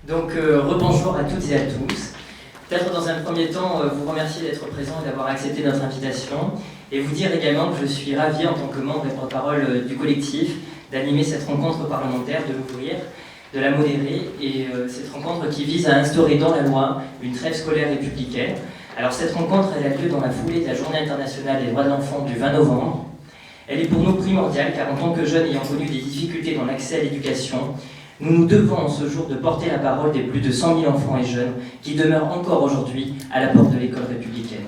Donc, rebonjour à toutes et à tous. Peut-être dans un premier temps, vous remercier d'être présent et d'avoir accepté notre invitation. Et vous dire également que je suis ravi, en tant que membre et porte-parole du collectif, d'animer cette rencontre parlementaire, de l'ouvrir, de la modérer. Et cette rencontre qui vise à instaurer dans la loi une trêve scolaire républicaine. Alors cette rencontre, elle a lieu dans la foulée de la Journée internationale des droits de l'enfant du 20 novembre. Elle est pour nous primordiale, car en tant que jeunes ayant connu des difficultés dans l'accès à l'éducation, nous nous devons en ce jour de porter la parole des plus de 100 000 enfants et jeunes qui demeurent encore aujourd'hui à la porte de l'école républicaine.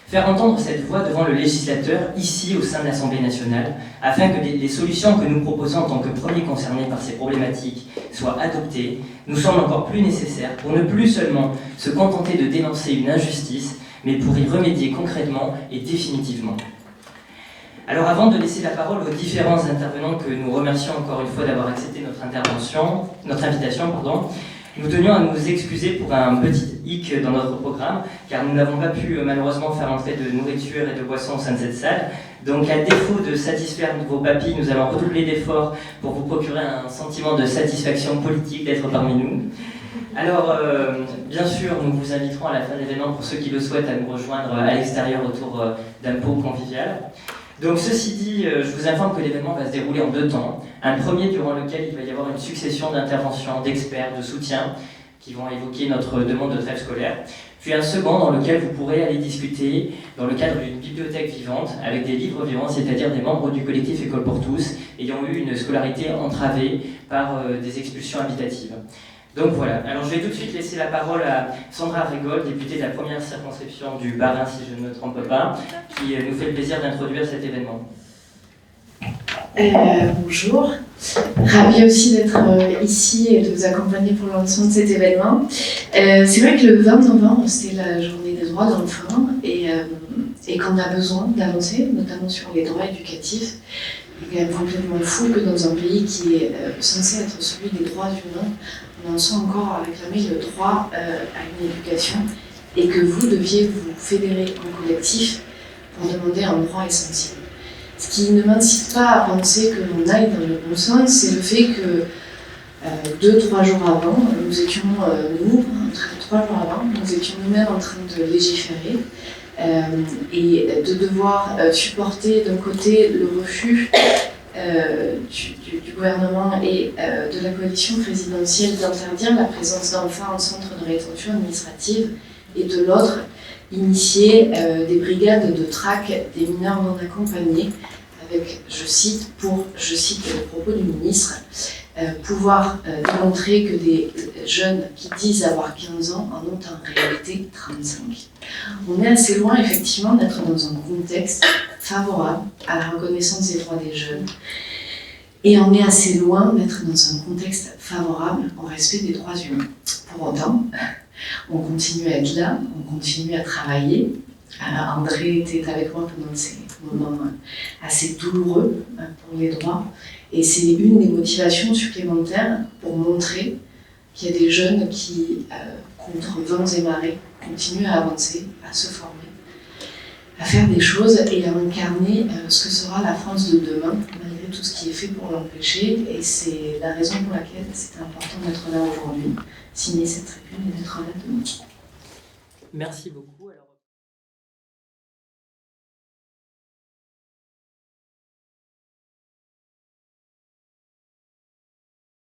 Faire entendre cette voix devant le législateur, ici au sein de l'Assemblée nationale, afin que les solutions que nous proposons en tant que premiers concernés par ces problématiques soient adoptées, nous semble encore plus nécessaire pour ne plus seulement se contenter de dénoncer une injustice, mais pour y remédier concrètement et définitivement. Alors avant de laisser la parole aux différents intervenants que nous remercions encore une fois d'avoir accepté notre invitation, nous tenions à nous excuser pour un petit hic dans notre programme, car nous n'avons pas pu malheureusement faire entrer de nourriture et de boissons au sein de cette salle. Donc à défaut de satisfaire vos papilles, nous allons redoubler d'efforts pour vous procurer un sentiment de satisfaction politique d'être parmi nous. Alors, bien sûr, nous vous inviterons à la fin de l'événement, pour ceux qui le souhaitent, à nous rejoindre à l'extérieur autour d'un pot convivial. Donc ceci dit, je vous informe que l'événement va se dérouler en 2 temps. Un premier durant lequel il va y avoir une succession d'interventions, d'experts, de soutien qui vont évoquer notre demande de trêve scolaire. Puis un second dans lequel vous pourrez aller discuter dans le cadre d'une bibliothèque vivante avec des livres vivants, c'est-à-dire des membres du collectif École pour tous ayant eu une scolarité entravée par des expulsions habitatives. Donc voilà, alors je vais tout de suite laisser la parole à Sandra Rigol, députée de la première circonscription du Bas-Rhin, si je ne me trompe pas, qui nous fait le plaisir d'introduire cet événement. Bonjour, ravie aussi d'être ici et de vous accompagner pour le lancement de cet événement. C'est vrai que le 20 novembre, c'était la journée des droits de l'enfant et qu'on a besoin d'avancer, notamment sur les droits éducatifs. Il est quand même complètement fou que dans un pays qui est censé être celui des droits humains, on en soit encore à réclamer le droit à une éducation et que vous deviez vous fédérer en collectif pour demander un droit essentiel. Ce qui ne m'incite pas à penser que l'on aille dans le bon sens, c'est le fait que 2-3 jours avant, nous étions nous-mêmes en train de légiférer et de devoir supporter d'un côté le refus du gouvernement et de la coalition présidentielle d'interdire la présence d'enfants en centre de rétention administrative et de l'autre, initier des brigades de traque des mineurs non accompagnés avec, je cite le propos du ministre, pouvoir démontrer que des jeunes qui disent avoir 15 ans en ont en réalité 35. On est assez loin effectivement d'être dans un contexte favorable à la reconnaissance des droits des jeunes et on est assez loin d'être dans un contexte favorable au respect des droits humains. Pour autant, on continue à être là, on continue à travailler. André était avec moi pendant ces moments assez douloureux pour les droits. Et c'est une des motivations supplémentaires pour montrer qu'il y a des jeunes qui, contre vents et marées, continuent à avancer, à se former, à faire des choses et à incarner ce que sera la France de demain, malgré tout ce qui est fait pour l'empêcher. Et c'est la raison pour laquelle c'est important d'être là aujourd'hui, signer cette tribune et d'être là demain. Merci beaucoup. Alors...